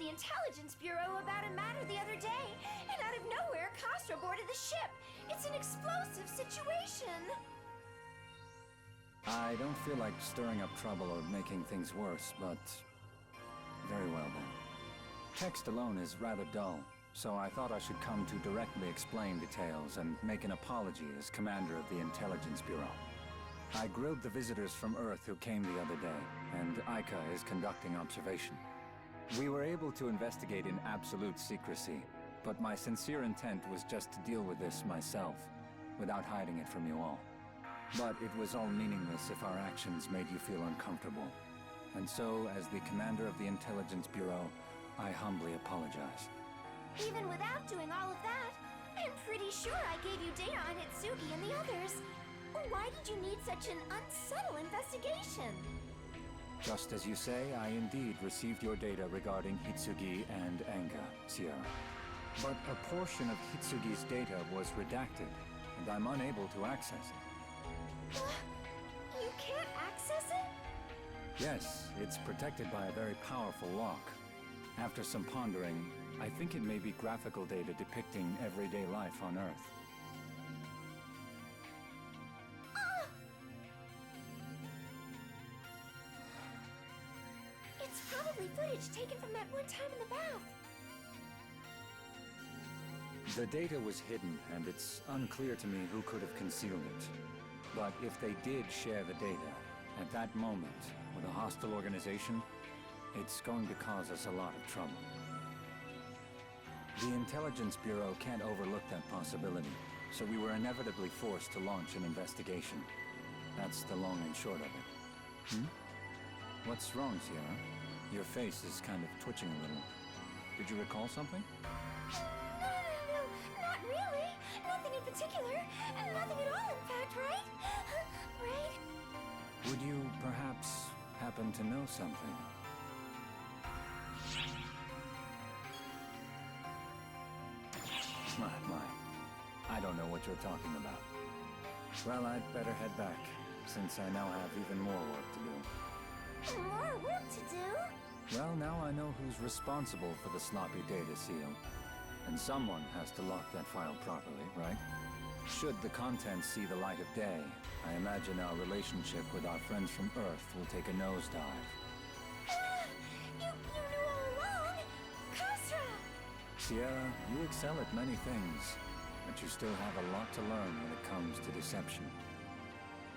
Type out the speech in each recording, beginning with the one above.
the Intelligence Bureau about a matter the other day, and out of nowhere, Castro boarded the ship. It's an explosive situation. I don't feel like stirring up trouble or making things worse, but... very well then. Text alone is rather dull, so I thought I should come to directly explain details and make an apology as commander of the Intelligence Bureau. I grilled the visitors from Earth who came the other day, and Aika is conducting observation. We were able to investigate in absolute secrecy, but my sincere intent was just to deal with this myself, without hiding it from you all. But it was all meaningless if our actions made you feel uncomfortable. And so, as the commander of the Intelligence Bureau, I humbly apologize. Even without doing all of that, I'm pretty sure I gave you data on Hitsugi and the others. Why did you need such an unsubtle investigation? Just as you say, I indeed received your data regarding Hitsugi and Anga, Sierra. But a portion of Hitsugi's data was redacted, and I'm unable to access it. You can't access it? Yes, it's protected by a very powerful lock. After some pondering, I think it may be graphical data depicting everyday life on Earth. It's probably footage taken from that one time in the bath. The data was hidden, and it's unclear to me who could have concealed it. But if they did share the data, at that moment, with a hostile organization, it's going to cause us a lot of trouble. The Intelligence Bureau can't overlook that possibility, so we were inevitably forced to launch an investigation. That's the long and short of it. What's wrong, Sierra? Your face is kind of twitching a little. Did you recall something? No, not really. Nothing in particular. Nothing at all, in fact, right? Right? Would you perhaps happen to know something? My. I don't know what you're talking about. Well, I'd better head back, since I now have even more work to do. More work to do? Well, now I know who's responsible for the sloppy data seal. And someone has to lock that file properly, right? Should the contents see the light of day, I imagine our relationship with our friends from Earth will take a nosedive. You knew all along! Kasra! Sierra, you excel at many things, but you still have a lot to learn when it comes to deception.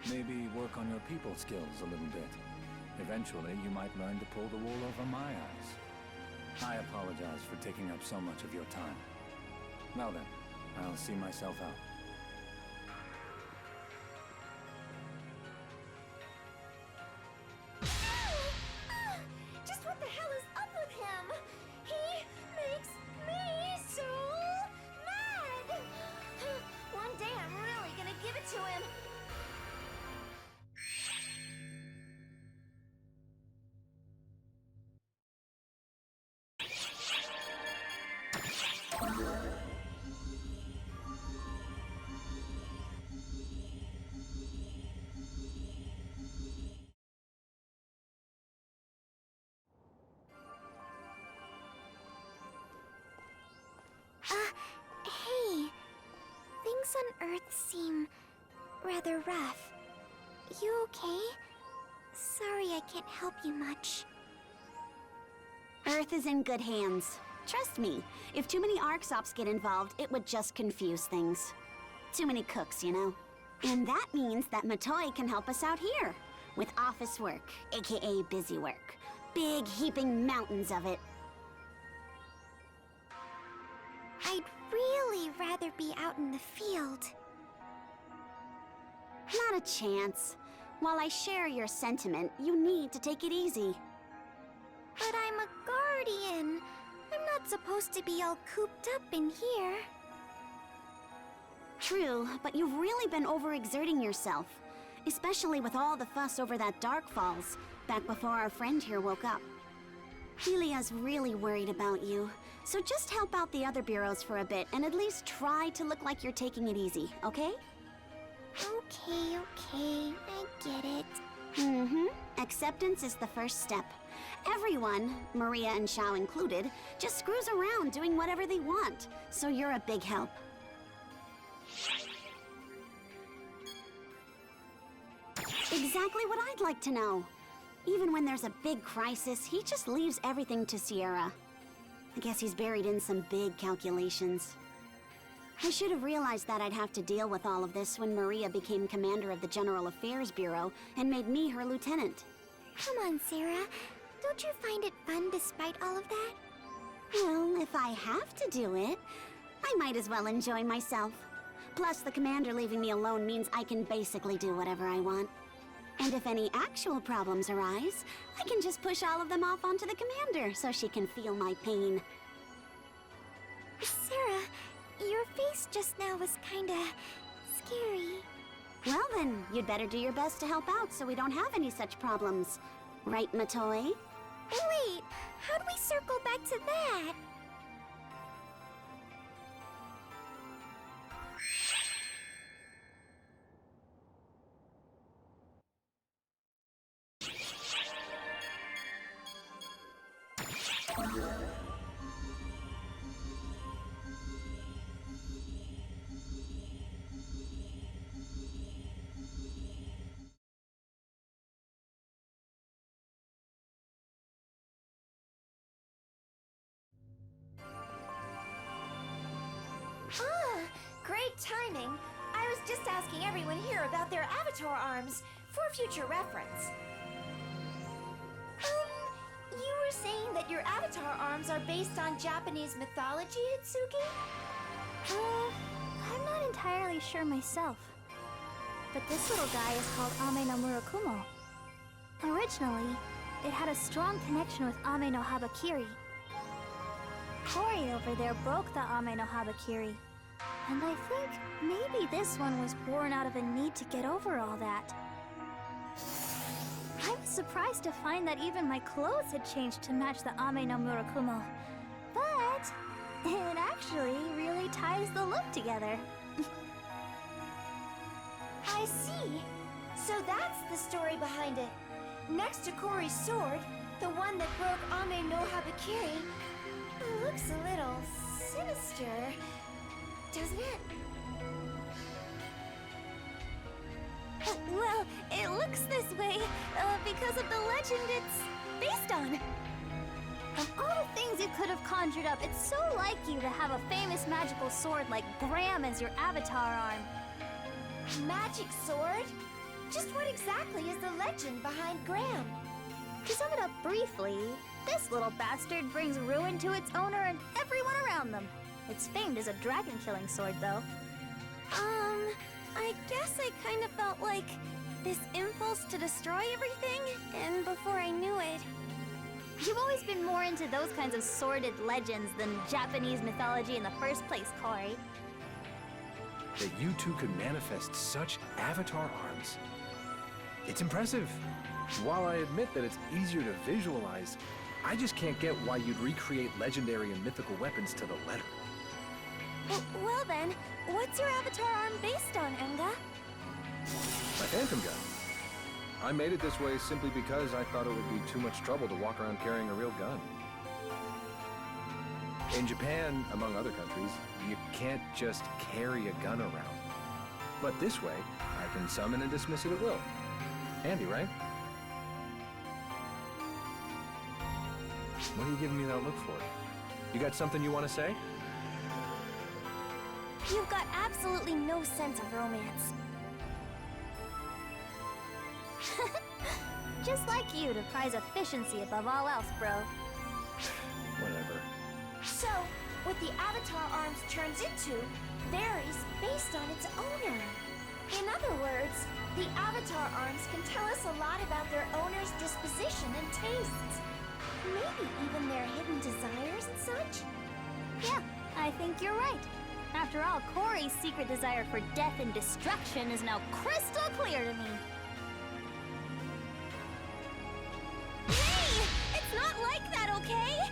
Maybe work on your people skills a little bit. Eventually, you might learn to pull the wool over my eyes. I apologize for taking up so much of your time. Well then, I'll see myself out. Just what the hell is up with him? He makes me so mad! One day I'm really gonna give it to him. Hey. Things on Earth seem rather rough. You okay? Sorry I can't help you much. Earth is in good hands. Trust me, if too many Arxops get involved, it would just confuse things. Too many cooks, you know? And that means that Matoi can help us out here. With office work, aka busy work. Big heaping mountains of it. I'd really rather be out in the field. Not a chance. While I share your sentiment, you need to take it easy. But I'm a guardian. I'm not supposed to be all cooped up in here. True, but you've really been overexerting yourself. Especially with all the fuss over that Dark Falls, back before our friend here woke up. Helia's really worried about you, so just help out the other bureaus for a bit and at least try to look like you're taking it easy, okay? Okay, I get it. Acceptance is the first step. Everyone, Maria and Xiao included, just screws around doing whatever they want. So you're a big help. Exactly what I'd like to know. Even when there's a big crisis, he just leaves everything to Sierra. I guess he's buried in some big calculations. I should have realized that I'd have to deal with all of this when Maria became commander of the General Affairs Bureau and made me her lieutenant. Come on, Sarah. Don't you find it fun despite all of that? Well, if I have to do it, I might as well enjoy myself. Plus, the commander leaving me alone means I can basically do whatever I want. And if any actual problems arise, I can just push all of them off onto the commander so she can feel my pain. Sarah, your face just now was kinda scary. Well then, you'd better do your best to help out so we don't have any such problems. Right, Matoi? Wait, how do we circle back to that? Ah, great timing. I was just asking everyone here about their avatar arms for future reference. You were saying that your avatar arms are based on Japanese mythology, Itsuki? I'm not entirely sure myself. But this little guy is called Ame no Murakumo. Originally, it had a strong connection with Ame no Habakiri. Kori over there broke the Ame no Habakiri. And I think maybe this one was born out of a need to get over all that. I was surprised to find that even my clothes had changed to match the Ame no Murakumo. But it actually really ties the look together. I see. So that's the story behind it. Next to Kori's sword, the one that broke Ame no Habakiri, looks a little sinister, doesn't it? Well, it looks this way because of the legend it's based on. Of all the things you could have conjured up, it's so like you to have a famous magical sword like Graham as your avatar arm. Magic sword? Just what exactly is the legend behind Graham? To sum it up briefly, this little bastard brings ruin to its owner and everyone around them. It's famed as a dragon-killing sword, though. I guess I kind of felt like this impulse to destroy everything, and before I knew it... You've always been more into those kinds of sordid legends than Japanese mythology in the first place, Kori. That you two could manifest such avatar arms. It's impressive. While I admit that it's easier to visualize, I just can't get why you'd recreate legendary and mythical weapons to the letter. Well then, what's your avatar arm based on, Unga? My phantom gun. I made it this way simply because I thought it would be too much trouble to walk around carrying a real gun. In Japan, among other countries, you can't just carry a gun around. But this way, I can summon and dismiss it at will. Handy, right? What are you giving me that look for? You got something you want to say? You've got absolutely no sense of romance. Just like you to prize efficiency above all else, bro. Whatever. So, what the avatar arms turns into varies based on its owner. In other words, the avatar arms can tell us a lot about their owner's disposition and tastes. Maybe even their hidden desires and such? Yeah, I think you're right. After all, Kori's secret desire for death and destruction is now crystal clear to me. Hey! It's not like that, okay?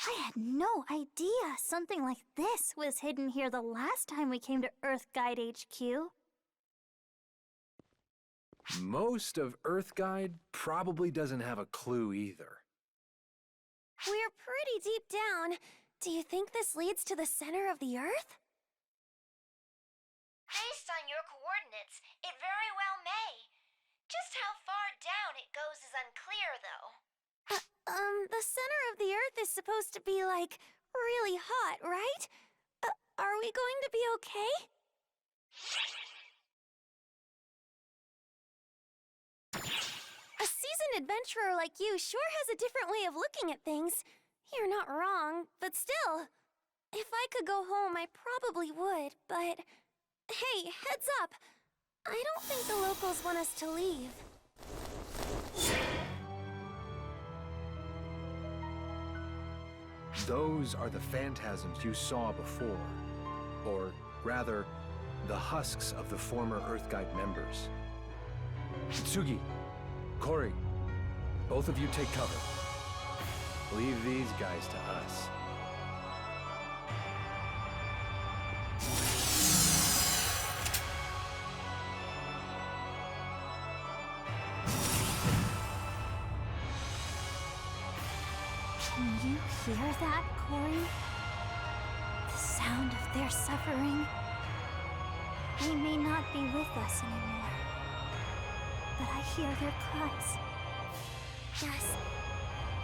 I had no idea something like this was hidden here the last time we came to Earth Guide HQ. Most of Earth Guide probably doesn't have a clue either. We're pretty deep down. Do you think this leads to the center of the Earth? Based on your coordinates, it very well may. Just how far down it goes is unclear, though. The center of the Earth is supposed to be, like, really hot, right? Are we going to be okay? A seasoned adventurer like you sure has a different way of looking at things. You're not wrong, but still. If I could go home, I probably would, but... Hey, heads up! I don't think the locals want us to leave. Those are the phantasms you saw before. Or, rather, the husks of the former Earth Guide members. Tsugi, Kori, both of you take cover. Leave these guys to us. Can you hear that, Kori? The sound of their suffering. They may not be with us anymore, but I hear their cries. Yes,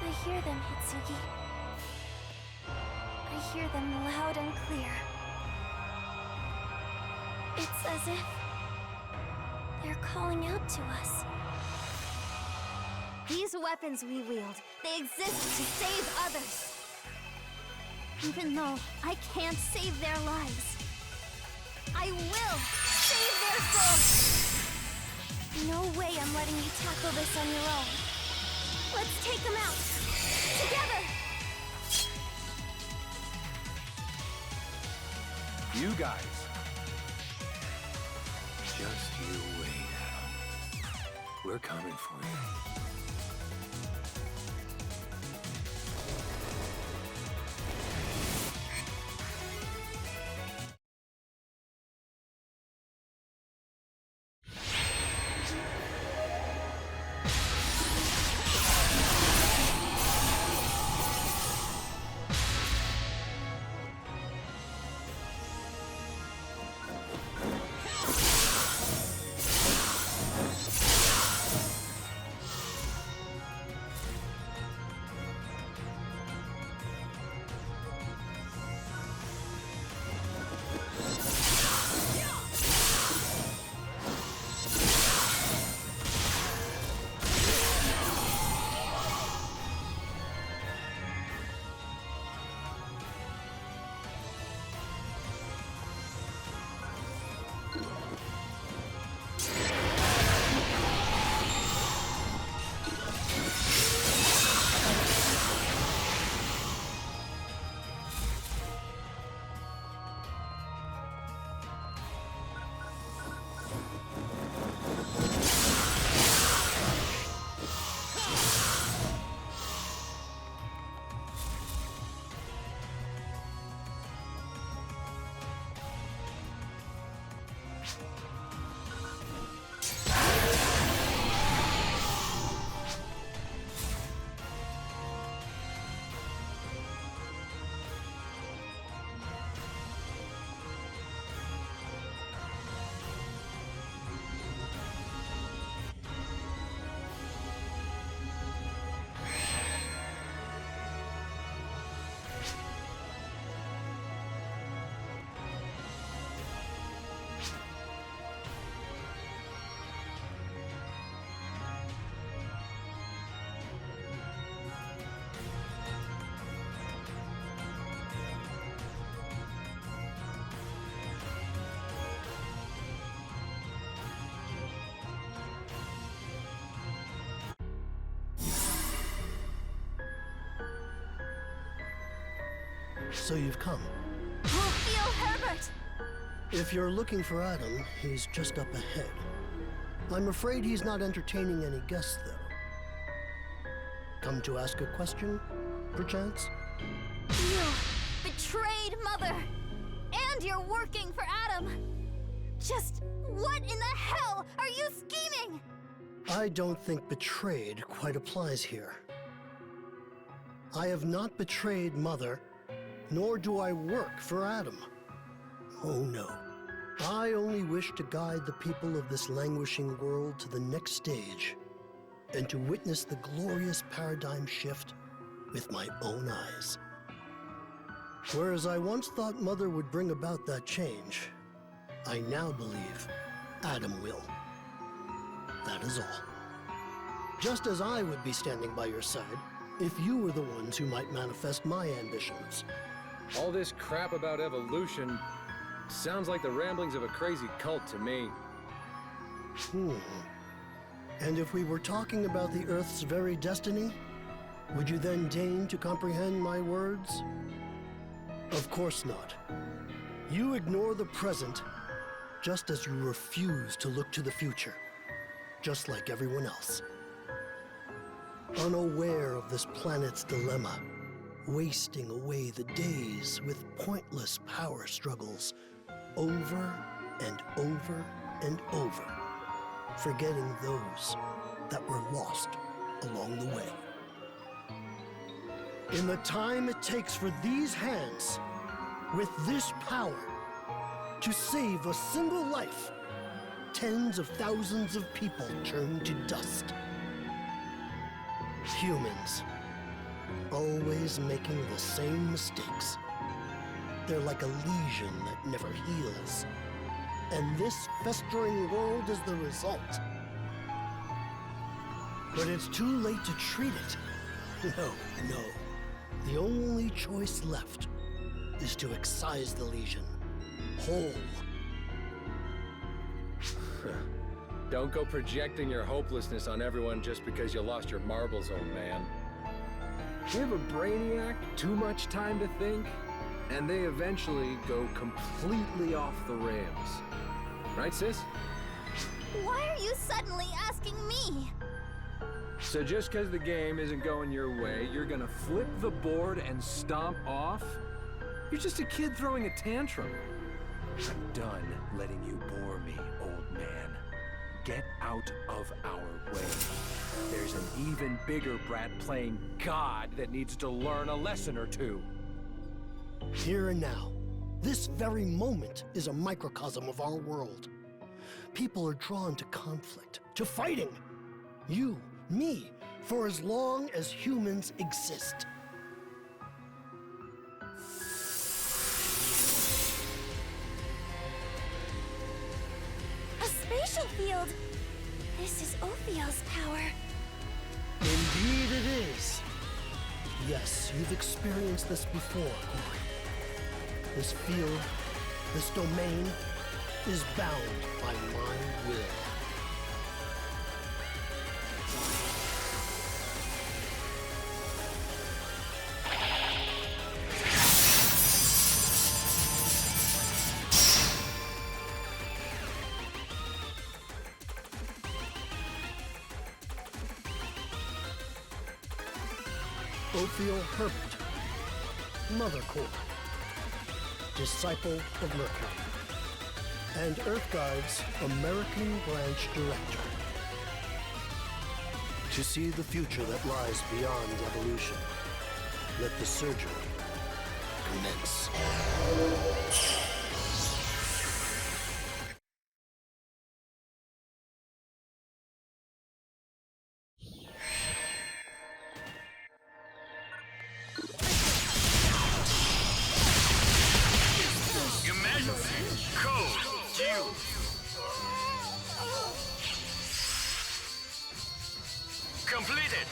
I hear them, Hitsugi. I hear them loud and clear. It's as if they're calling out to us. These weapons we wield, they exist to save others. Even though I can't save their lives, I will save their souls. No way I'm letting you tackle this on your own. Let's take them out. Together! You guys. Just you wait, Adam. We're coming for you. So you've come. Ophiel Herbert! If you're looking for Adam, he's just up ahead. I'm afraid he's not entertaining any guests, though. Come to ask a question, perchance? You betrayed Mother! And you're working for Adam! Just what in the hell are you scheming? I don't think betrayed quite applies here. I have not betrayed Mother, nor do I work for Adam. Oh no. I only wish to guide the people of this languishing world to the next stage, and to witness the glorious paradigm shift with my own eyes. Whereas I once thought Mother would bring about that change, I now believe Adam will. That is all. Just as I would be standing by your side if you were the ones who might manifest my ambitions. All this crap about evolution sounds like the ramblings of a crazy cult to me. And if we were talking about the Earth's very destiny, would you then deign to comprehend my words? Of course not. You ignore the present, just as you refuse to look to the future, just like everyone else. Unaware of this planet's dilemma, wasting away the days with pointless power struggles, over and over and over, forgetting those that were lost along the way. In the time it takes for these hands, with this power, to save a single life, tens of thousands of people turn to dust. Humans, always making the same mistakes. They're like a lesion that never heals. And this festering world is the result. But it's too late to treat it. No. The only choice left is to excise the lesion, whole. Don't go projecting your hopelessness on everyone just because you lost your marbles, old man. Give a brainiac too much time to think, and they eventually go completely off the rails. Right, sis? Why are you suddenly asking me? So just because the game isn't going your way, you're gonna flip the board and stomp off? You're just a kid throwing a tantrum. I'm done letting you bore me, old man. Get out of our way. There's an even bigger brat playing God that needs to learn a lesson or two. Here and now, this very moment is a microcosm of our world. People are drawn to conflict, to fighting. You, me, for as long as humans exist. A spatial field! This is Ophiel's power. Indeed it is. Yes, you've experienced this before, Corey. This field, this domain, is bound by my will. Ophiel Herbert, Mother Core, Disciple of Mercury, and Earthguide's American Branch Director. To see the future that lies beyond evolution, let the surgery commence. Completed!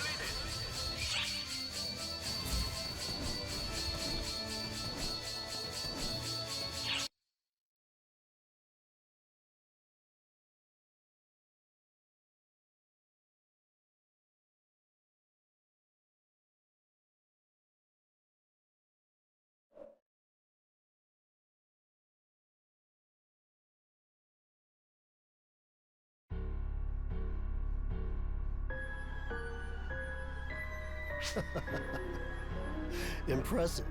Impressive,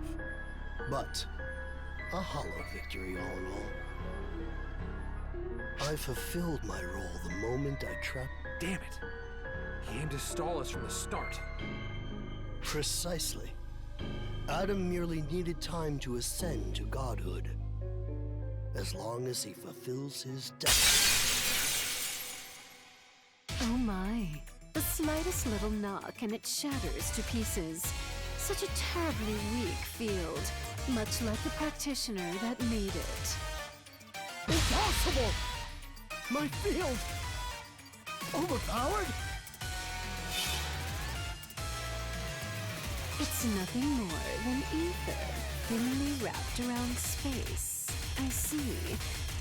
but a hollow victory all in all. I fulfilled my role the moment I trapped... Damn it! He aimed to stall us from the start. Precisely. Adam merely needed time to ascend to godhood. As long as he fulfills his destiny. Oh my. The slightest little knock and it shatters to pieces. Such a terribly weak field, much like the practitioner that made it. Impossible! My field! Overpowered? It's nothing more than ether, thinly wrapped around space. I see.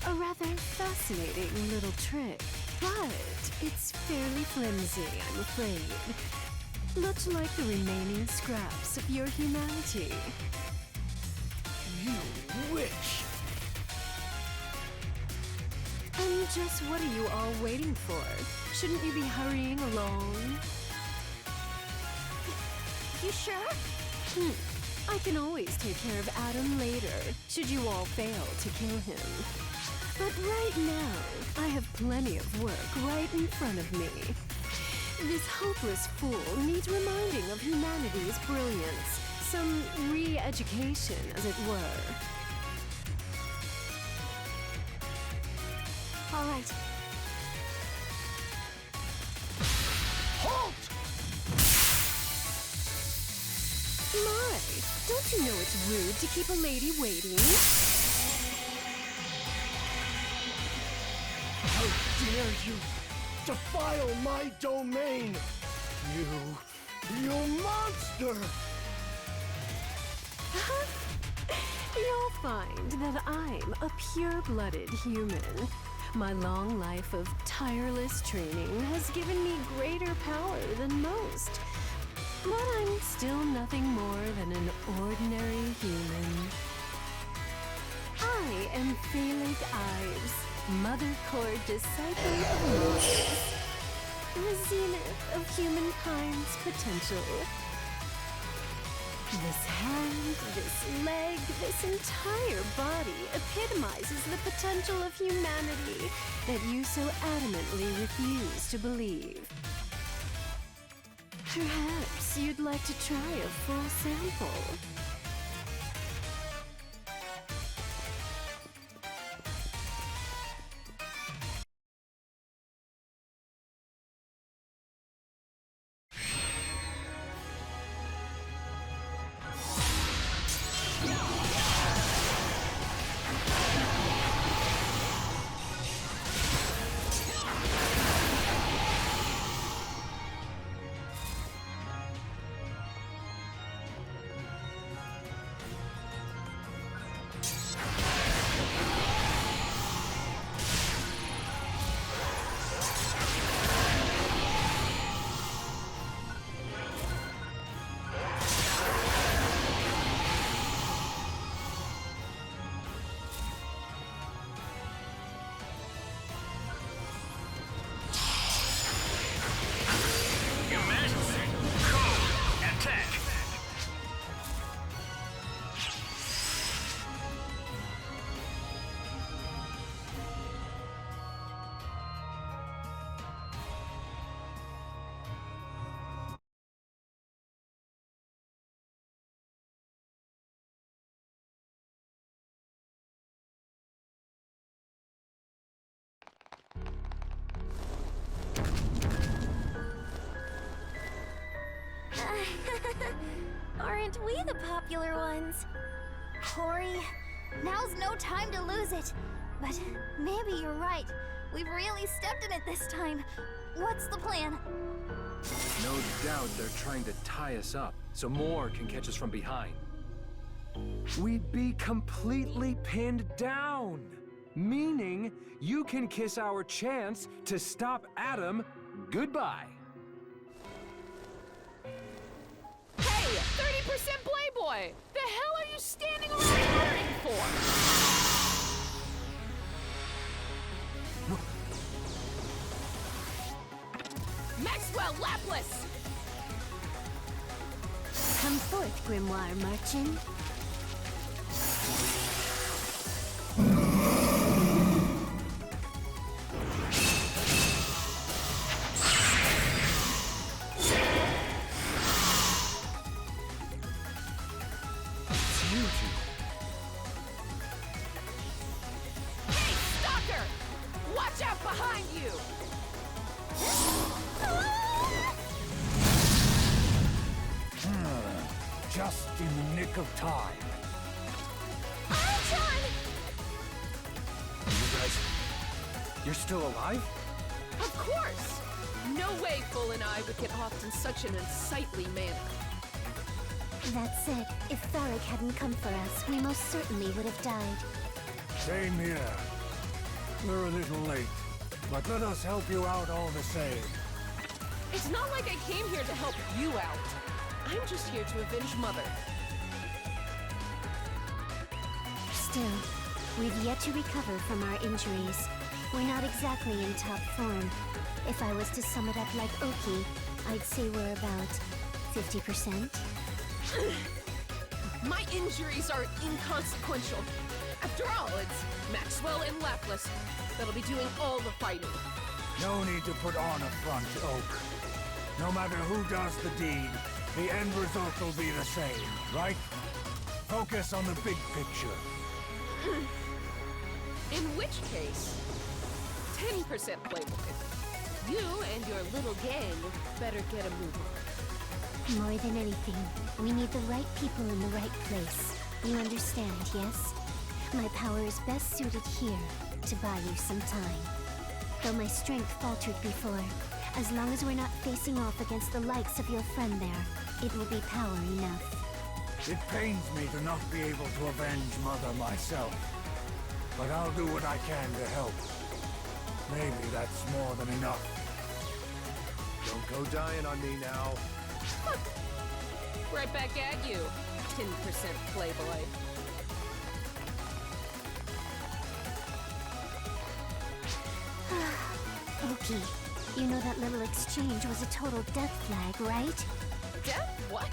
A rather fascinating little trick. But it's fairly flimsy, I'm afraid. Much like the remaining scraps of your humanity. You wish! And just what are you all waiting for? Shouldn't you be hurrying along? You sure? I can always take care of Adam later, should you all fail to kill him. But right now, I have plenty of work right in front of me. This hopeless fool needs reminding of humanity's brilliance. Some re-education, as it were. All right. Halt! My, don't you know it's rude to keep a lady waiting? How dare you defile my domain! You monster! You'll find that I'm a pure-blooded human. My long life of tireless training has given me greater power than most. But I'm still nothing more than an ordinary human. I am Phalanx Ives, Mother Core Disciple of Moses, the zenith of humankind's potential. This hand, this leg, this entire body epitomizes the potential of humanity that you so adamantly refuse to believe. Perhaps you'd like to try a full sample. Aren't we the popular ones? Corey, now's no time to lose it. But maybe you're right. We've really stepped in it this time. What's the plan? No doubt they're trying to tie us up, so more can catch us from behind. We'd be completely pinned down, meaning you can kiss our chance to stop Adam goodbye. Hey, 30% Playboy! The hell are you standing around learning for? Maxwell Laplace! forth, Grimoire Marchin. Hey, Stalker! Watch out behind you! Just in the nick of time. You guys, you're still alive? Of course! No way Bull and I would get off in such an unsightly manner. That said, if Tharic hadn't come for us, we most certainly would have died. Same here. We're a little late, but let us help you out all the same. It's not like I came here to help you out. I'm just here to avenge Mother. Still, we've yet to recover from our injuries. We're not exactly in top form. If I was to sum it up like Oki, I'd say we're about 50%. My injuries are inconsequential. After all, it's Maxwell and Lapras that'll be doing all the fighting. No need to put on a front, Oak. No matter who does the deed, the end result will be the same, right? Focus on the big picture. In which case, 10% Playboy. You and your little gang better get a move on. More than anything, we need the right people in the right place. You understand, yes? My power is best suited here to buy you some time. Though my strength faltered before, as long as we're not facing off against the likes of your friend there, it will be power enough. It pains me to not be able to avenge Mother myself, but I'll do what I can to help. Maybe that's more than enough. Don't go dying on me now. Right back at you, 10% Playboy. Oki, you know that little exchange was a total death flag, right? Death? What?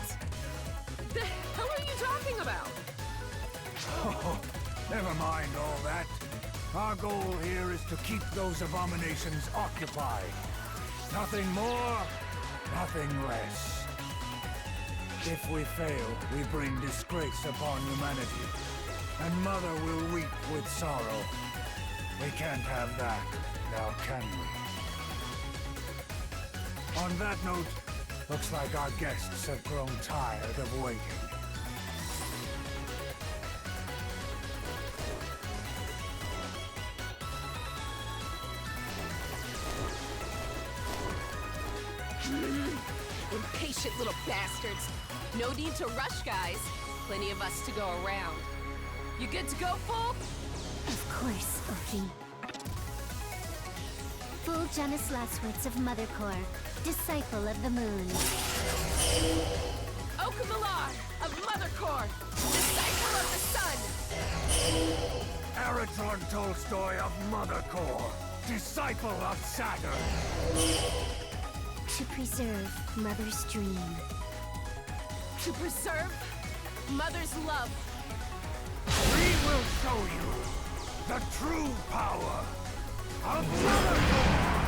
The hell are you talking about? Oh, never mind all that. Our goal here is to keep those abominations occupied. Nothing more, nothing less. If we fail, we bring disgrace upon humanity, and Mother will weep with sorrow. We can't have that, now can we? On that note, looks like our guests have grown tired of waiting. Impatient little bastards. No need to rush, guys. Plenty of us to go around. You good to go, Full? Of course, Oki. Full Janus Laswitz of Mother Core, Disciple of the Moon. Okamalar of Mother Core, Disciple of the Sun. Aratron Tolstoy of Mother Core, Disciple of Saturn. To preserve Mother's dream. To preserve Mother's love. We will show you the true power of Mother Core!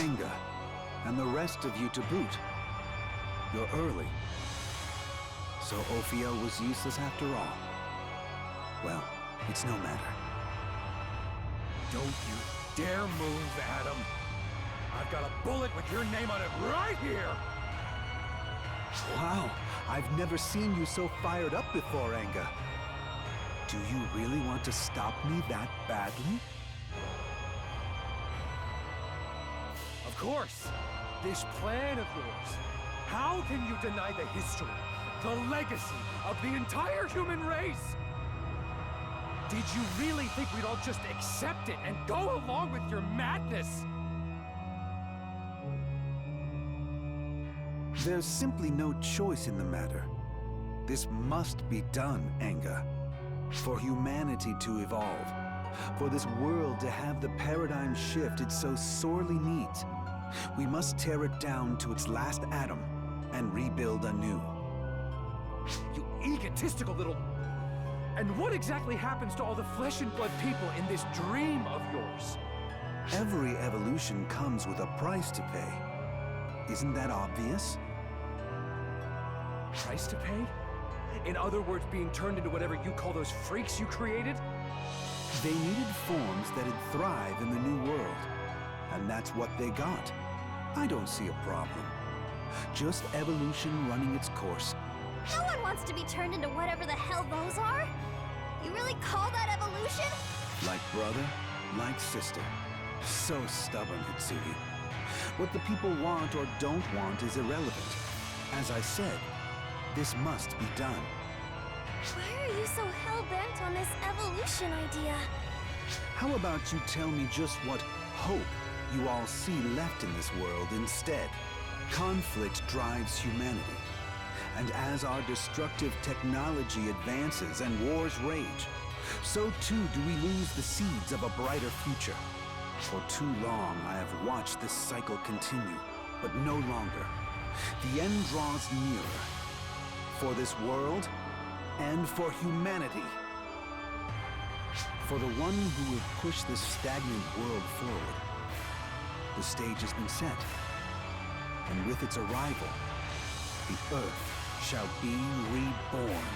Anga, and the rest of you to boot. You're early. So Ophiel was useless after all. Well, it's no matter. Don't you dare move, Adam. I've got a bullet with your name on it right here! Wow, I've never seen you so fired up before, Anga. Do you really want to stop me that badly? Of course! This plan of yours. How can you deny the history, the legacy of the entire human race? Did you really think we'd all just accept it and go along with your madness? There's simply no choice in the matter. This must be done, Anga. For humanity to evolve. For this world to have the paradigm shift it so sorely needs. We must tear it down to its last atom and rebuild anew. You egotistical little... And what exactly happens to all the flesh and blood people in this dream of yours? Every evolution comes with a price to pay. Isn't that obvious? Price to pay? In other words, being turned into whatever you call those freaks you created? They needed forms that'd thrive in the new world. And that's what they got. I don't see a problem. Just evolution running its course. No one wants to be turned into whatever the hell those are. You really call that evolution? Like brother, like sister. So stubborn, Hitsugi. What the people want or don't want is irrelevant. As I said, this must be done. Why are you so hell-bent on this evolution idea? How about you tell me just what hope you all see left in this world instead? Conflict drives humanity. And as our destructive technology advances and wars rage, so too do we lose the seeds of a brighter future. For too long I have watched this cycle continue, but no longer. The end draws nearer. For this world, and for humanity. For the one who will push this stagnant world forward. The stage has been set. And with its arrival, the Earth shall be reborn.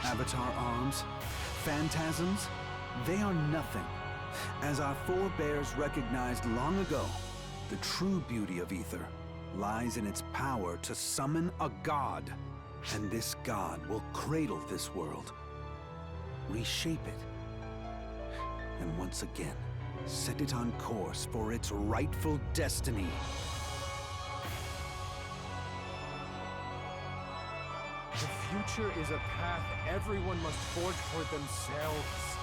Avatar arms, phantasms, they are nothing. As our forebears recognized long ago, the true beauty of Ether lies in its power to summon a god. And this god will cradle this world, reshape it, and once again, set it on course for its rightful destiny. The future is a path everyone must forge for themselves.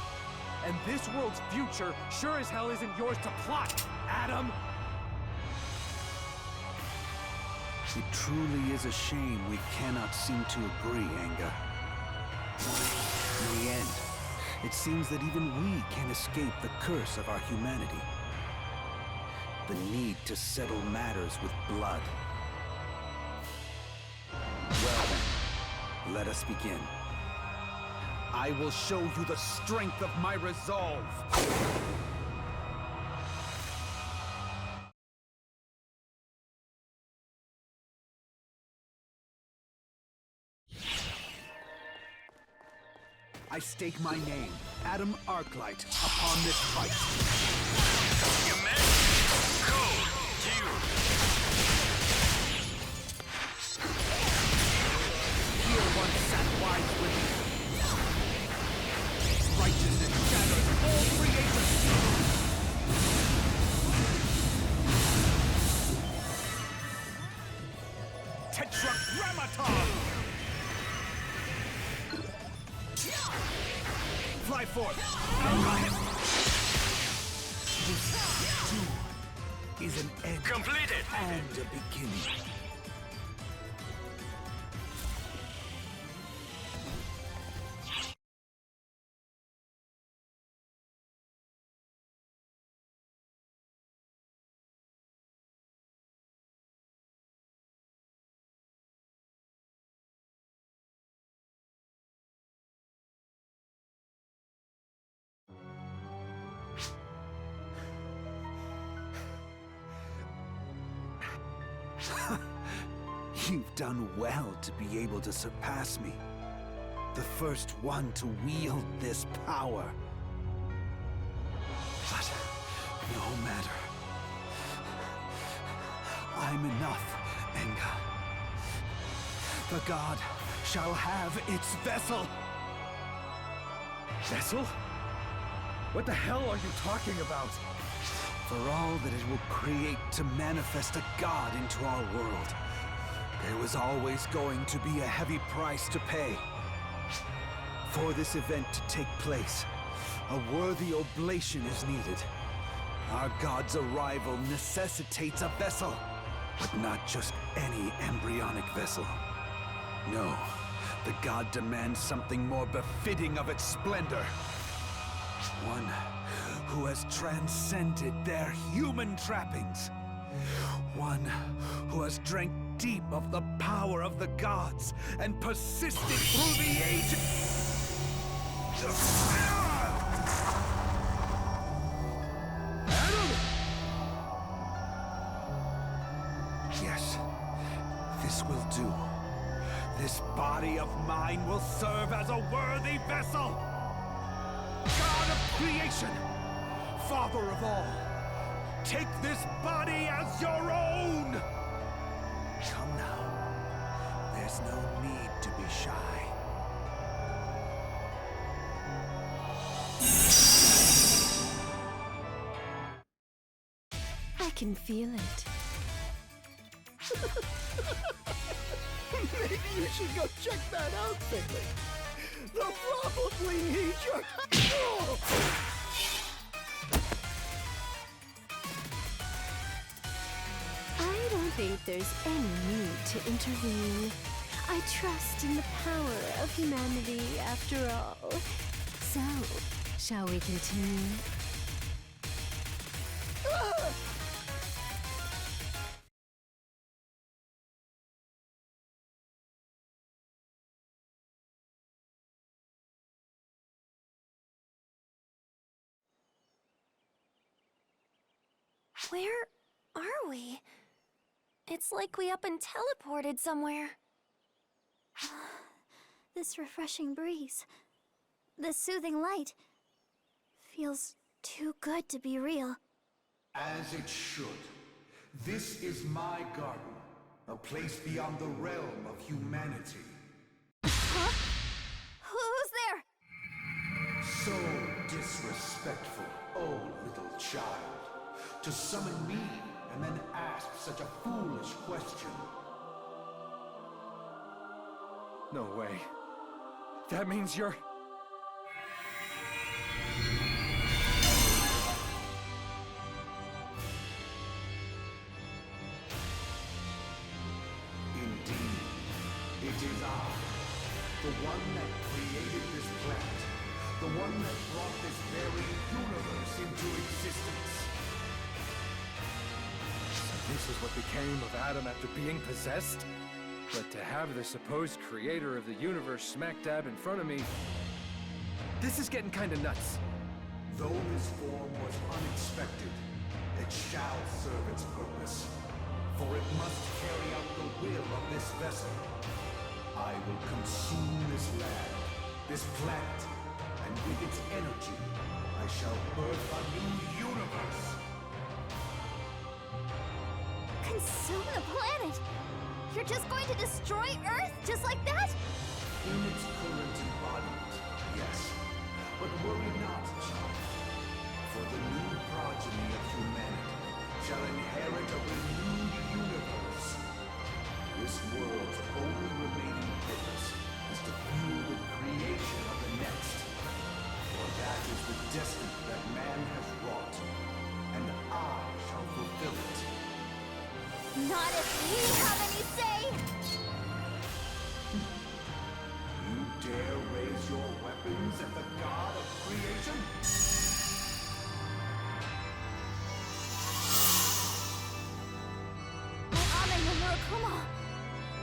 And this world's future sure as hell isn't yours to plot, Adam! It truly is a shame we cannot seem to agree, Anga. In the end, it seems that even we can't escape the curse of our humanity. The need to settle matters with blood. Well then, let us begin. I will show you the strength of my resolve! I stake my name, Adam Arclight, upon this fight. Here once sat wise women. Righteousness shatters all creation. Tetragrammaton! Fly forth! This too is an end. Completed! And a beginning. You've done well to be able to surpass me. The first one to wield this power. But no matter. I'm enough, Enga. The god shall have its vessel. Vessel? What the hell are you talking about? For all that it will create to manifest a god into our world, there was always going to be a heavy price to pay. For this event to take place, a worthy oblation is needed. Our god's arrival necessitates a vessel, but not just any embryonic vessel. No, the god demands something more befitting of its splendor. One who has transcended their human trappings. One who has drank deep of the power of the gods and persisted through the ages. Yes, this will do. This body of mine will serve as a worthy vessel. God of creation, Father of all, take this body as your own! Come now. There's no need to be shy. I can feel it. Maybe you should go check that out, Finley. They'll probably need your... Oh! I don't think there's any need to intervene. I trust in the power of humanity after all. So, shall we continue? Where are we? It's like we up and teleported somewhere. This refreshing breeze, this soothing light, feels too good to be real. As it should. This is my garden, a place beyond the realm of humanity. Huh? Who's there? So disrespectful, oh little child. To summon me and then ask such a foolish question. No way. That means you're... Indeed, it is I, the one that created this planet, the one that brought this very universe into existence. This is what became of Adam after being possessed? But to have the supposed creator of the universe smack dab in front of me... This is getting kinda nuts. Though this form was unexpected, it shall serve its purpose. For it must carry out the will of this vessel. I will consume this land, this planet, and with its energy, I shall birth a new universe. Consume the planet? You're just going to destroy Earth just like that? In its current embodiment, yes. But worry not, child. For the new progeny of humanity shall inherit a renewed universe. This world's only remaining purpose is to fuel the creation of the next. For that is the destiny that man has wrought, and I shall fulfill it. Not if we have any say! You dare raise your weapons at the god of creation? My Amen no Murakumo,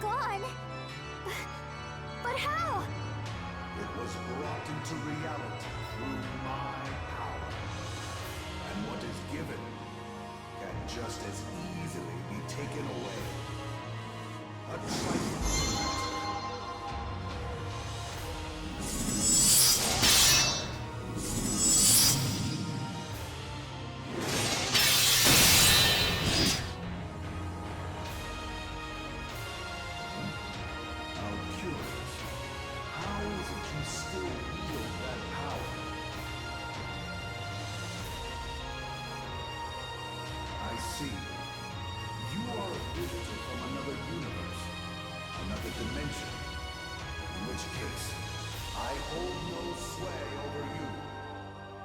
gone! But how? It was brought into reality through my power. And what is given can just as easily be taken away. a trifle. How curious. How is it you still wield that power? I see. You are a visitor from another universe, another dimension. In which case, I hold no sway over you.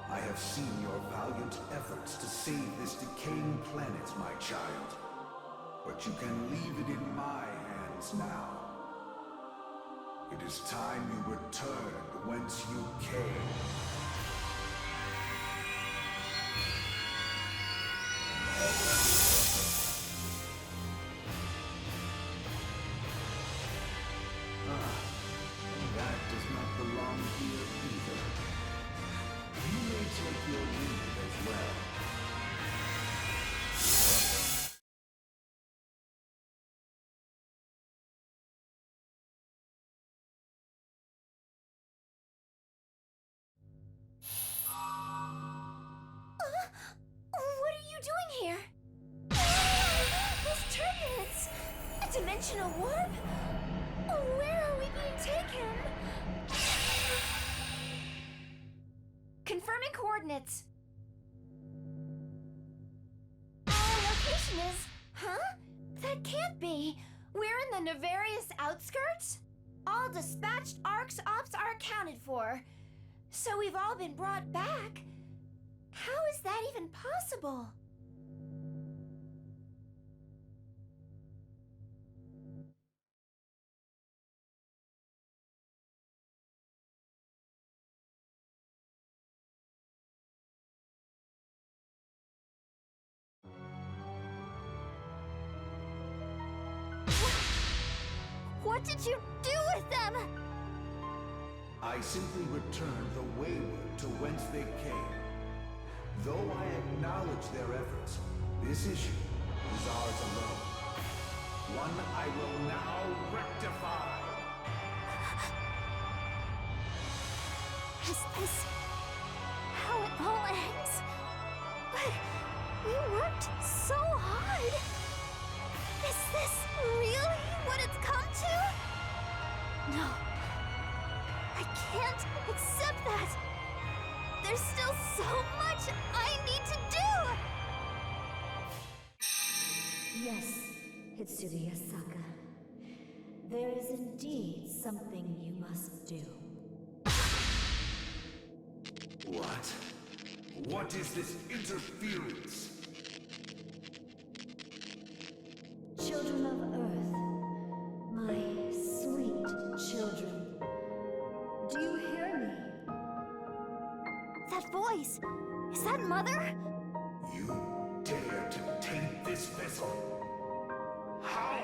I have seen your valiant efforts to save this decaying planet, my child. But you can leave it in my hands now. It is time you returned whence you came. That does not belong here either. You may take your leave as well. What are you doing here? This turbulence! A dimensional warp? Where are we being taken? Confirming coordinates. Our location is... Huh? That can't be. We're in the nefarious outskirts? All dispatched ARC's ops are accounted for. So we've all been brought back. How is that even possible? What did you do with them? I simply returned the wayward to whence they came. Though I acknowledge their efforts, this issue is ours alone. One I will now rectify. Is this how it all ends? But we worked so hard. Is this really what it's come to? No. I can't accept that. There's still so much I need to do! Yes, Hitsuya Saka. There is indeed something you must do. What? What is this interference? Children of Earth, my sweet children, do you hear me? That voice! Is that Mother? You dare to taint this vessel? How?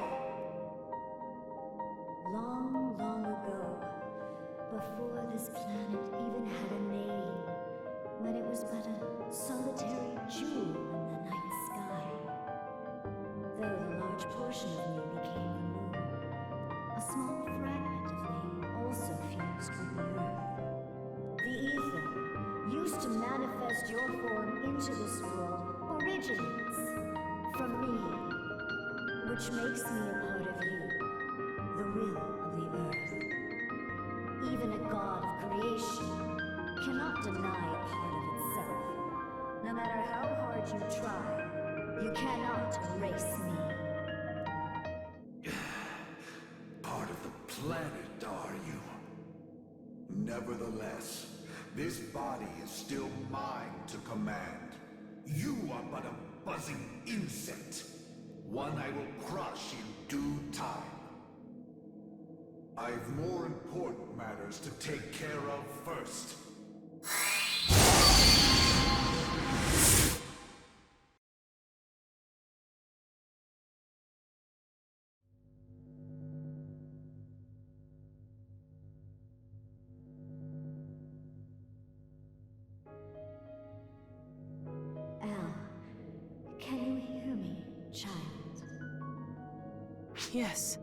Long, long ago, before this planet even had a name, when it was but a solitary jewel in the night sky, though a large portion of me became the moon, a small fragment of me also fused with the earth. The ether, used to manifest your form into this world, originates from me, which makes me a part of you, the will of the earth. Even a god of creation cannot deny a part of itself. No matter how hard you try, you cannot erase me. Part of the planet, are you? Nevertheless, this body is still mine to command. You are but a buzzing insect, one I will crush in due time. I've more important matters to take care of first. Al, can you hear me, child? Yes,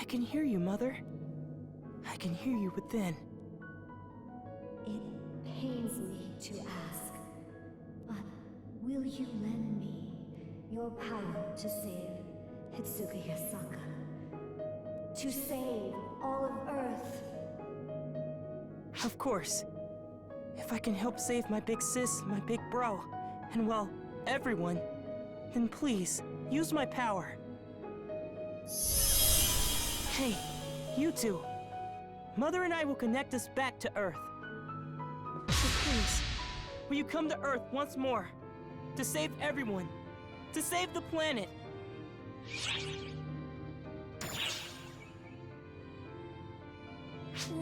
can hear you, Mother. I can hear you within. It pains me to ask, but will you lend me your power to save Hitsuga Yasaka? To save all of Earth? Of course. If I can help save my big sis, my big bro, and well, everyone, then please, use my power. Hey, you two. Mother and I will connect us back to Earth. So please, will you come to Earth once more? To save everyone. To save the planet.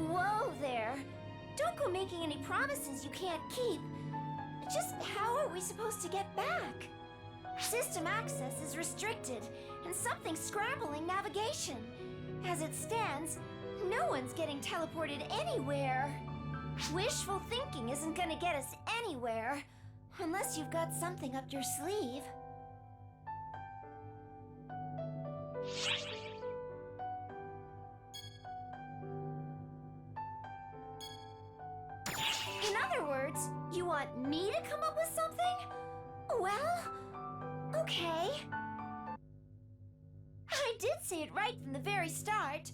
Whoa there! Don't go making any promises you can't keep. Just how are we supposed to get back? System access is restricted, and something's scrambling navigation. As it stands, no one's getting teleported anywhere. Wishful thinking isn't gonna get us anywhere, unless you've got something up your sleeve. In other words, you want me to come up with something? Well, okay. I did say it right from the very start.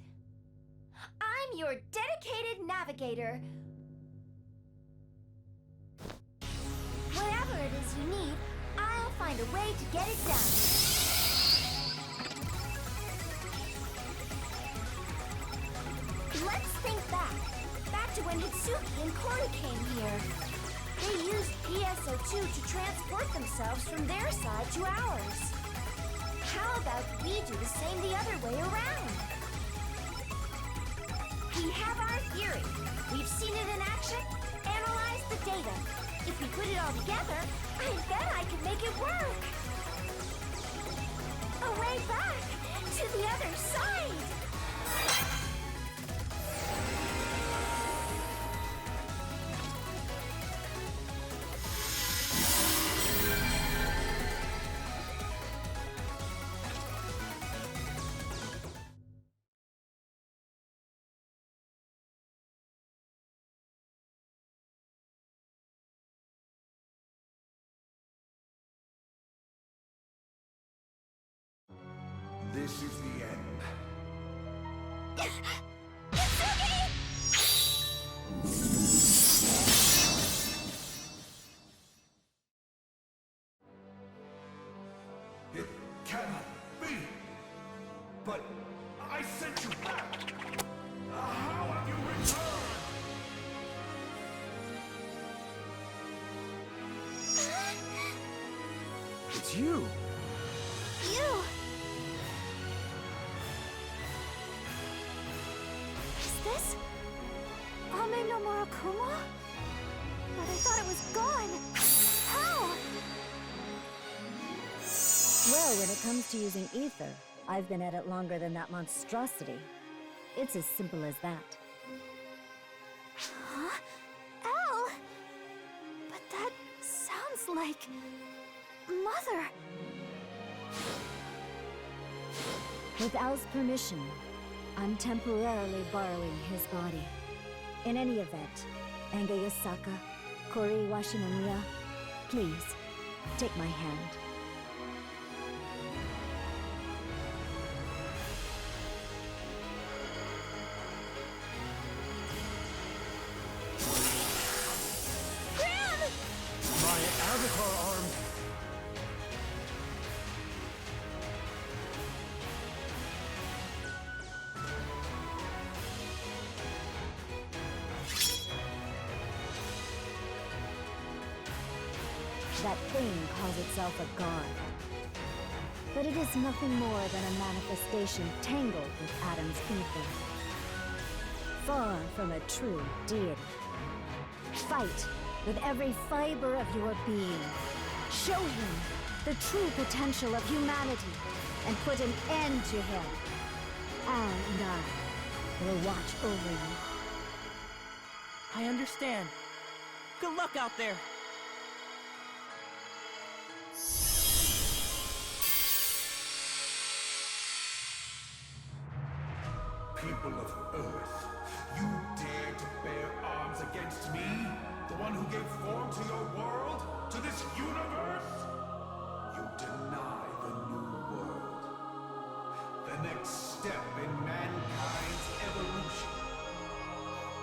I'm your dedicated navigator. Whatever it is you need, I'll find a way to get it done. Let's think back to when Hitsuki and Kori came here. They used PSO2 to transport themselves from their side to ours. How about we do the same the other way around? We have our theory. We've seen it in action, analyzed the data. If we put it all together, I bet I can make it work. A way back to the other side. This is the end. It cannot be! But I sent you back! How have you returned? It's you! You! Is this Ame no Murakumo? But I thought it was gone. How? Well, when it comes to using ether, I've been at it longer than that monstrosity. It's as simple as that. Huh? Al! But that sounds like... Mother! With Al's permission, I'm temporarily borrowing his body. In any event, Anga Yasaka, Kori Washinomiya, please, take my hand. My avatar arm! That thing calls itself a god. But it is nothing more than a manifestation tangled with Adam's ether. Far from a true deity. Fight with every fiber of your being. Show him the true potential of humanity and put an end to him. Al and I will watch over you. I understand. Good luck out there! people of Earth, you dare to bear arms against me? The one who gave form to your world? To this universe? You deny the new world. The next step in mankind's evolution.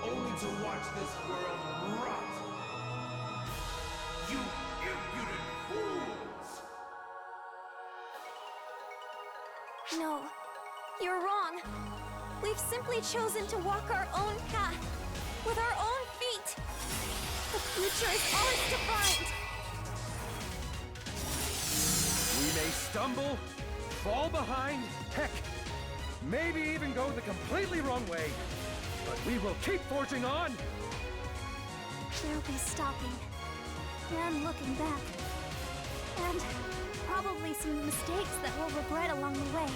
Only to watch this world rot. You impudent fools! No, you're wrong. We've simply chosen to walk our own path, with our own feet. The future is ours to find. We may stumble, fall behind, heck, maybe even go the completely wrong way. But we will keep forging on! There'll be stopping, and looking back, and probably some mistakes that we'll regret along the way.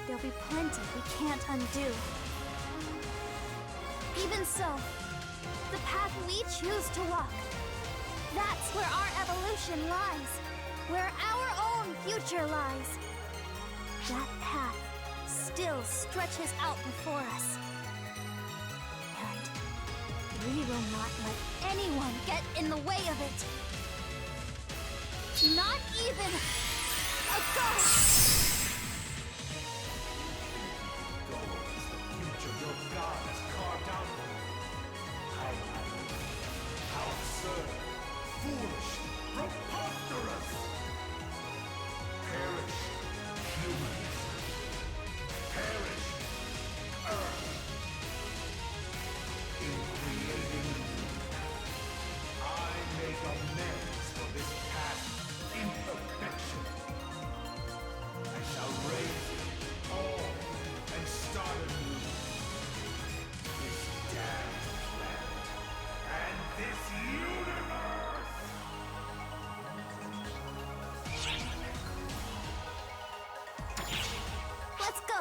There'll be plenty we can't undo. Even so, the path we choose to walk, that's where our evolution lies, where our own future lies. That path still stretches out before us. We will not let anyone get in the way of it. Not even a ghost! Gold is the future your God has carved out for you. How absurd, foolish, preposterous! Perish, humans. Perish, Earth. In creating you, I make amends for this past imperfection. I shall raise it all and start anew. This damned planet and this universe! Let's go!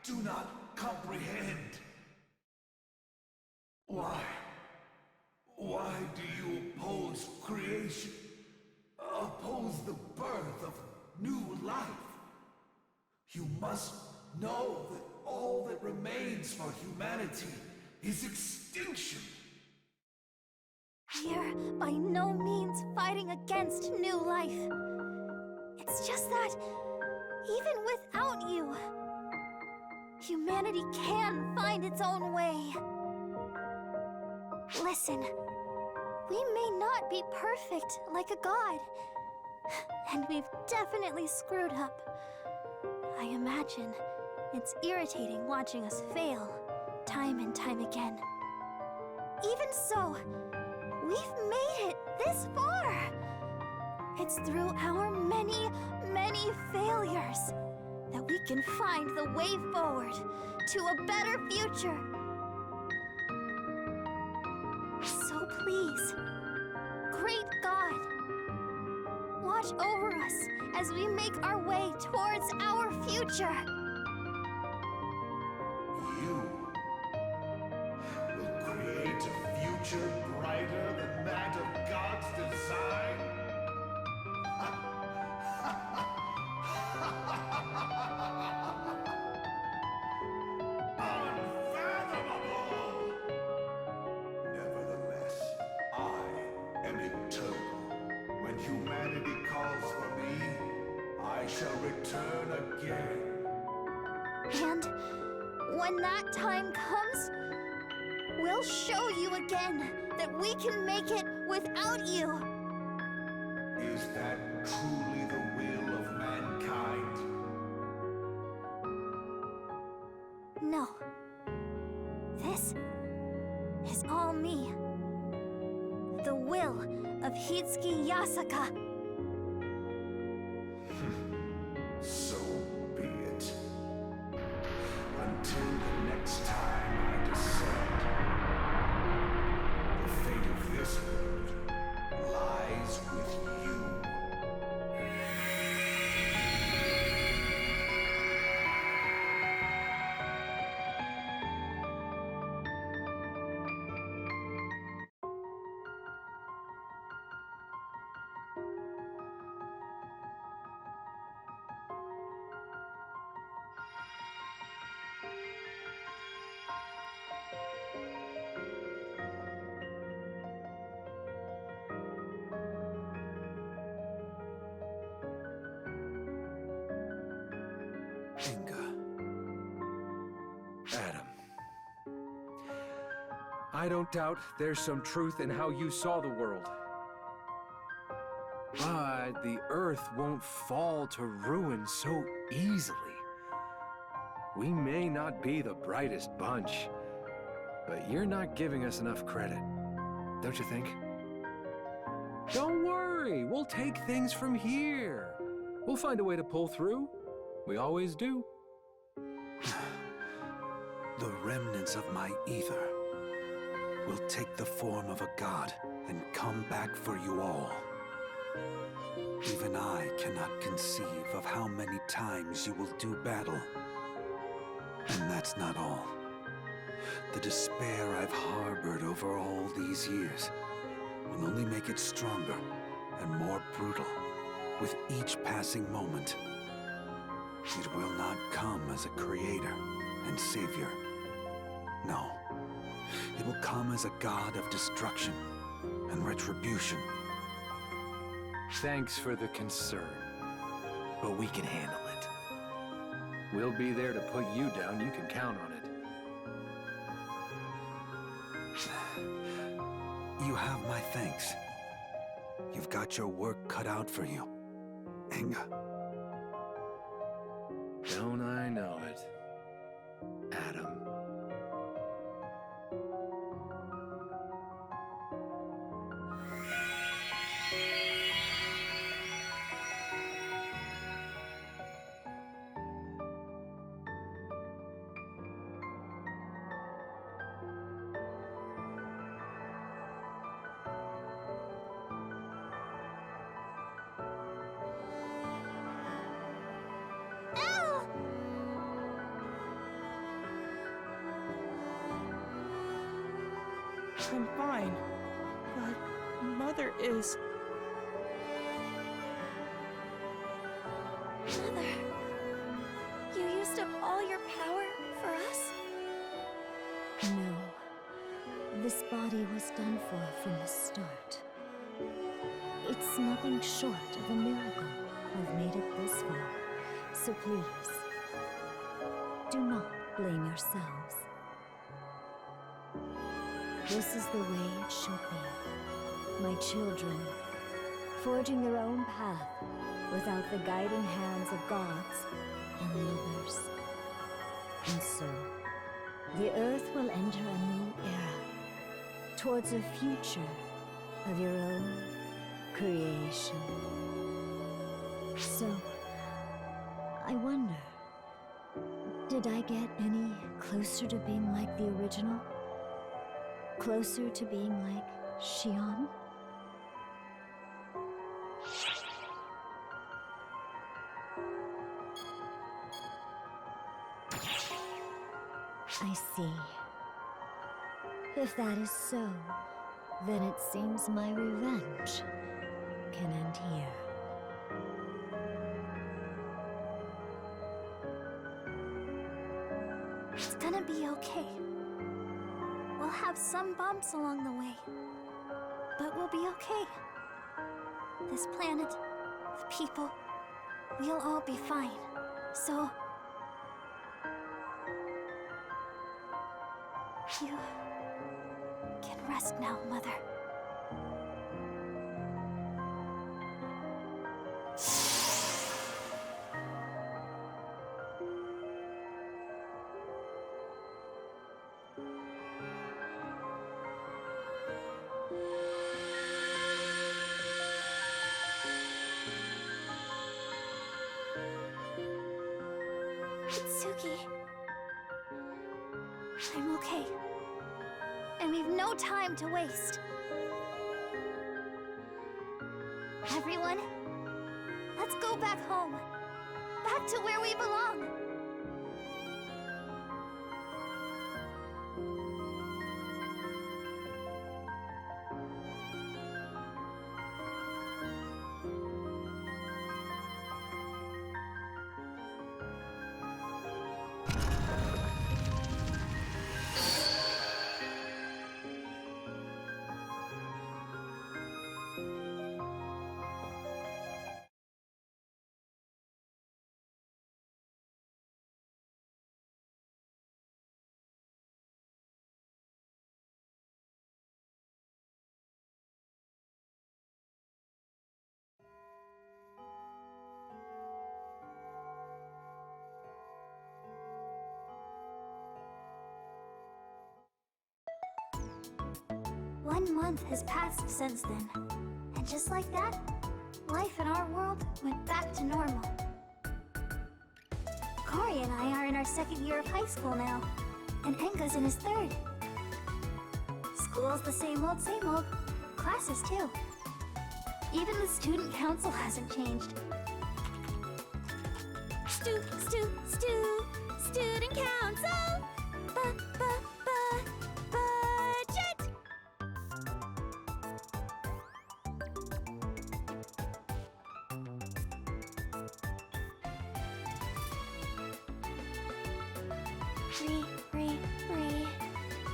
Do not comprehend. Why? Why do you oppose creation? Oppose the birth of new life? You must know that all that remains for humanity is extinction. We're by no means fighting against new life. It's just that, even without you, humanity can find its own way. Listen, we may not be perfect like a god, and we've definitely screwed up. I imagine it's irritating watching us fail, time and time again. Even so, We've made it this far! It's through our many, many failures that we can find the way forward to a better future. So please, great God, watch over us as we make our way towards our future. You will create a future brighter than that of God's design? Unfathomable! Nevertheless, I am eternal. When humanity calls for me, I shall return again. And when that time comes, we'll show you again that we can make it without you. Is that truly the will of mankind? No. This is all me. The will of Hitsuki Yasaka. So be it. Until the next time I descend, the fate of this world lies with you. Inga. Adam. I don't doubt there's some truth in how you saw the world. But the Earth won't fall to ruin so easily. We may not be the brightest bunch, but you're not giving us enough credit, don't you think? Don't worry, we'll take things from here. We'll find a way to pull through. We always do. The remnants of my ether will take the form of a god and come back for you all. Even I cannot conceive of how many times you will do battle. And that's not all. The despair I've harbored over all these years will only make it stronger and more brutal with each passing moment. It will not come as a creator and savior. No, it will come as a god of destruction and retribution. Thanks for the concern, but we can handle it. We'll be there to put you down, you can count on it. You have my thanks. You've got your work cut out for you, Inga. Don't I know it, Adam? I'm fine. But Mother is... Mother, you used up all your power for us? No. This body was done for from the start. It's nothing short of a miracle I've made it this far. So please, do not blame yourselves. This is the way it should be. My children, forging their own path without the guiding hands of gods and mothers. And so, the Earth will enter a new era, towards a future of your own creation. So, I wonder, did I get any closer to being like the original? Closer to being like Xion? I see. If that is so, then it seems my revenge can end here. It's gonna be okay. We'll have some bumps along the way, but we'll be okay. This planet, the people, we'll all be fine. So... you can rest now, Mother. Itsuki. I'm okay. And we've no time to waste. Everyone, let's go back home. Back to where we belong. One month has passed since then, and just like that, life in our world went back to normal. Cory and I are in our second year of high school now, and Enga's in his third. School's the same old, classes too. Even the student council hasn't changed. Student council! Budget!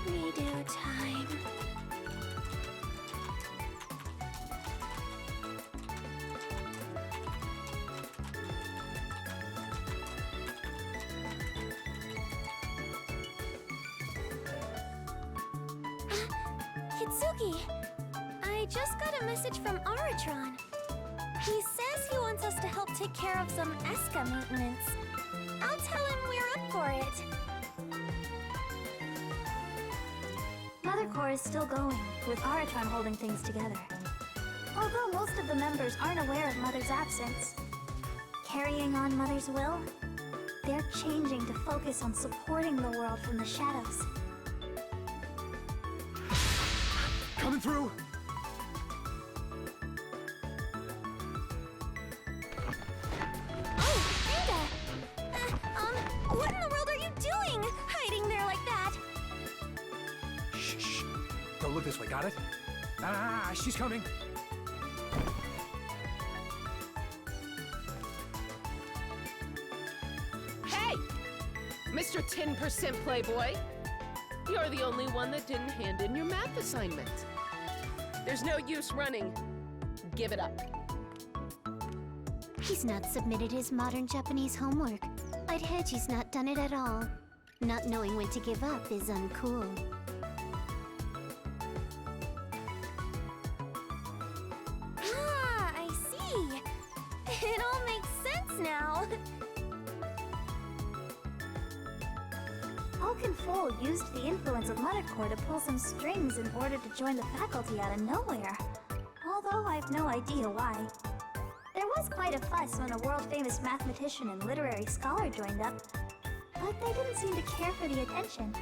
Redo time. Hitsuki, I just got a message from Aratron. He says he wants us to help take care of some Eska maintenance. I'll tell him we're up for it. Mother Corps is still going, with Aratron holding things together. Although most of the members aren't aware of Mother's absence. Carrying on Mother's will, they're changing to focus on supporting the world from the shadows. Coming through! Oh, Enga! What in the world are you doing? Hiding there like that? Shh. Don't look this way, got it? Ah, she's coming! Hey! Mr. 10% Playboy! You're the only one that didn't hand in your math assignment. There's no use running. Give it up. He's not submitted his modern Japanese homework. I'd hedge he's not done it at all. Not knowing when to give up is uncool. Ah, I see. It all makes sense now. Broken Foal used the influence of Mothercore to pull some strings in order to join the faculty out of nowhere. Although I've no idea why. There was quite a fuss when a world-famous mathematician and literary scholar joined up, but they didn't seem to care for the attention.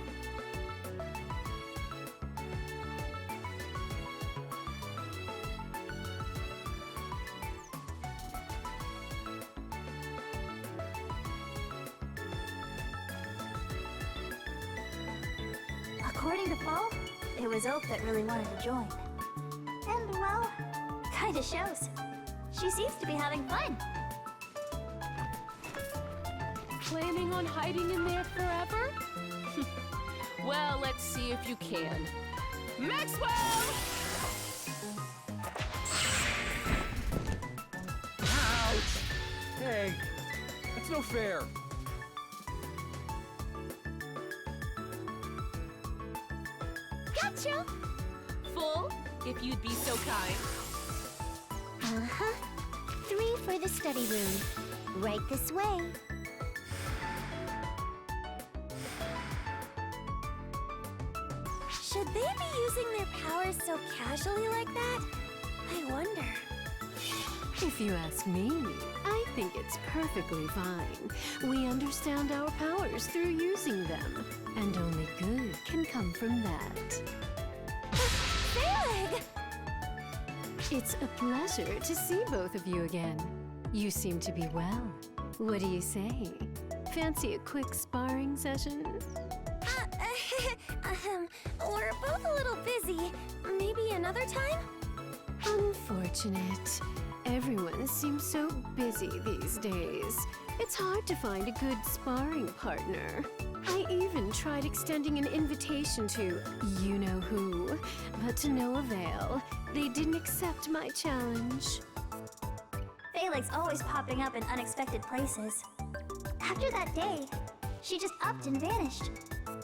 According to Fall, it was Oak that really wanted to join. And, well, kinda shows. She seems to be having fun. Planning on hiding in there forever? Well, let's see if you can. Maxwell! Ouch! Hey, that's no fair. Gotcha! Full, if you'd be so kind. Uh-huh. 3 for the study room. Right this way. Should they be using their powers so casually like that? I wonder. If you ask me, I think it's perfectly fine. We understand our powers through using them, and only good can come from that. Phaleg! It's a pleasure to see both of you again. You seem to be well. What do you say? Fancy a quick sparring session? We're both a little busy. Maybe another time? Unfortunate. Everyone seems so busy these days. It's hard to find a good sparring partner. I even tried extending an invitation to you-know-who, but to no avail. They didn't accept my challenge. Phaleg's always popping up in unexpected places. After that day, she just upped and vanished.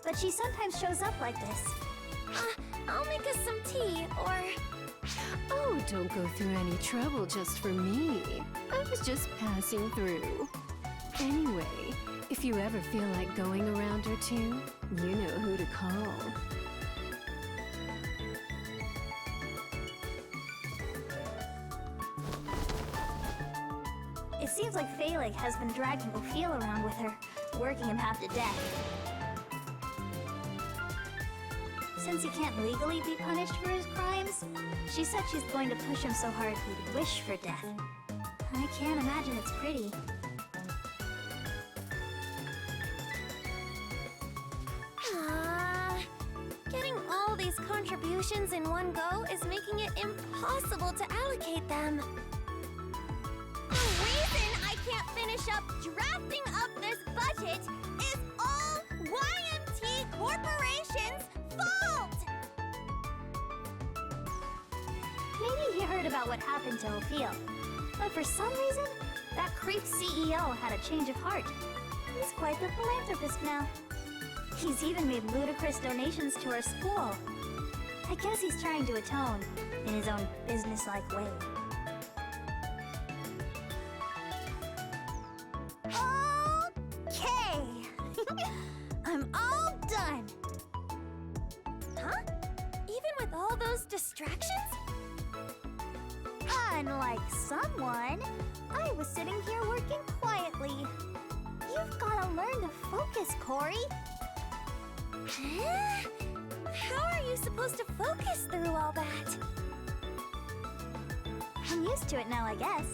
But she sometimes shows up like this. I'll make us some tea, or... Oh, don't go through any trouble just for me. I was just passing through. Anyway, if you ever feel like going a round or two, you know who to call. It seems like Phaleg has been dragging Ophiel around with her, working him half to death. Since he can't legally be punished for his crimes, she said she's going to push him so hard he'd wish for death. I can't imagine it's pretty. Getting all these contributions in one go is making it impossible to allocate them. The reason I can't finish up drafting up this budget is all YMT Corporation's fault! Maybe he heard about what happened to Ophiel, but for some reason, that creep CEO had a change of heart. He's quite the philanthropist now. He's even made ludicrous donations to our school. I guess he's trying to atone in his own business-like way. Okay! I'm all done! Huh? Even with all those distractions? Unlike someone, I was sitting here working quietly. You've gotta learn to focus, Corey. Huh? How are you supposed to focus through all that? I'm used to it now, I guess.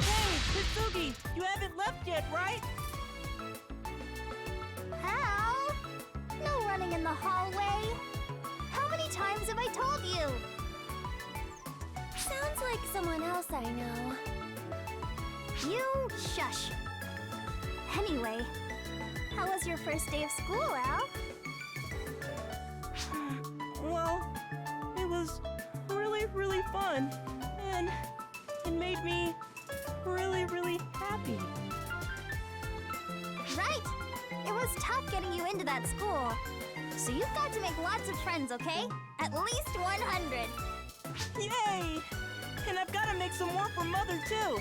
Hey, Mitsugi, you haven't left yet, right? How? No running in the hallway. How many times have I told you? Sounds like someone else I know. You shush. Anyway, how was your first day of school, Al? Well, it was really, really fun. And it made me really, really happy. Right! It was tough getting you into that school. So you've got to make lots of friends, okay? At least 100. Yay! And I've got to make some more for Mother, too.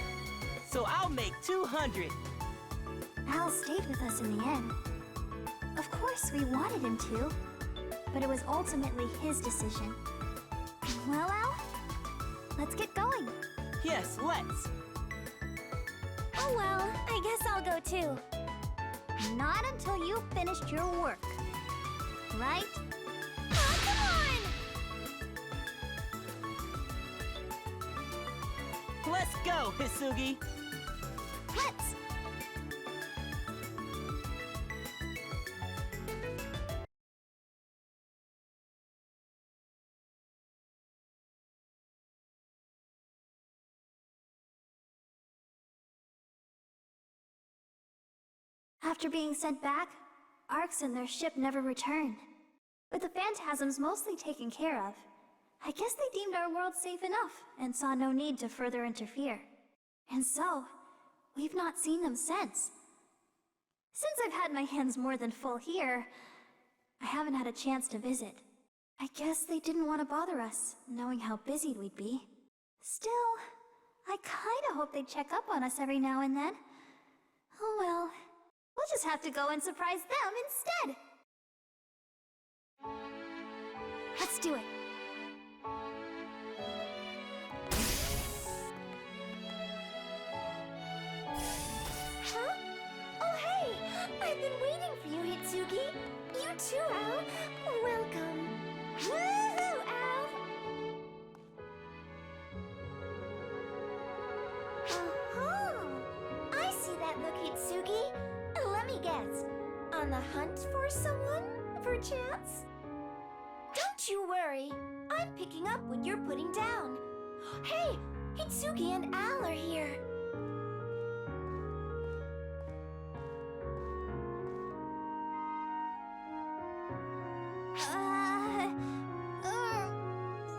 So I'll make 200. Al stayed with us in the end. Of course, we wanted him to, but it was ultimately his decision. Well, Al, let's get going. Yes, let's. Oh well, I guess I'll go too. Not until you've finished your work. Right? Oh, come on! Let's go, Hisugi. Let's! After being sent back, Arcs and their ship never returned. With the phantasms mostly taken care of, I guess they deemed our world safe enough and saw no need to further interfere. And so, we've not seen them since. Since I've had my hands more than full here, I haven't had a chance to visit. I guess they didn't want to bother us, knowing how busy we'd be. Still, I kinda hope they'd check up on us every now and then. Oh well. We'll just have to go and surprise them instead! Let's do it! Huh? Oh hey! I've been waiting for you, Hitsugi! You too, Al! Welcome! Woohoo, Al! Uh-huh! I see that look, Hitsugi! Let me guess. On the hunt for someone, perchance? Don't you worry. I'm picking up what you're putting down. Hey, Hitsugi and Al are here.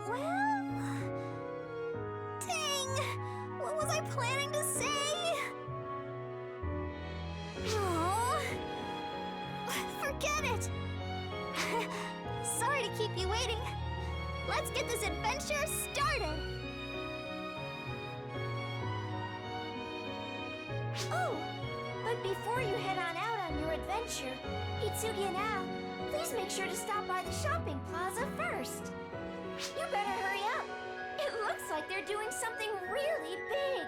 Well... Dang! What was I planning to say? Oh, forget it! Sorry to keep you waiting. Let's get this adventure started! Oh, but before you head on out on your adventure, Hitsugi and Al, please make sure to stop by the shopping plaza first. You better hurry up. It looks like they're doing something really big.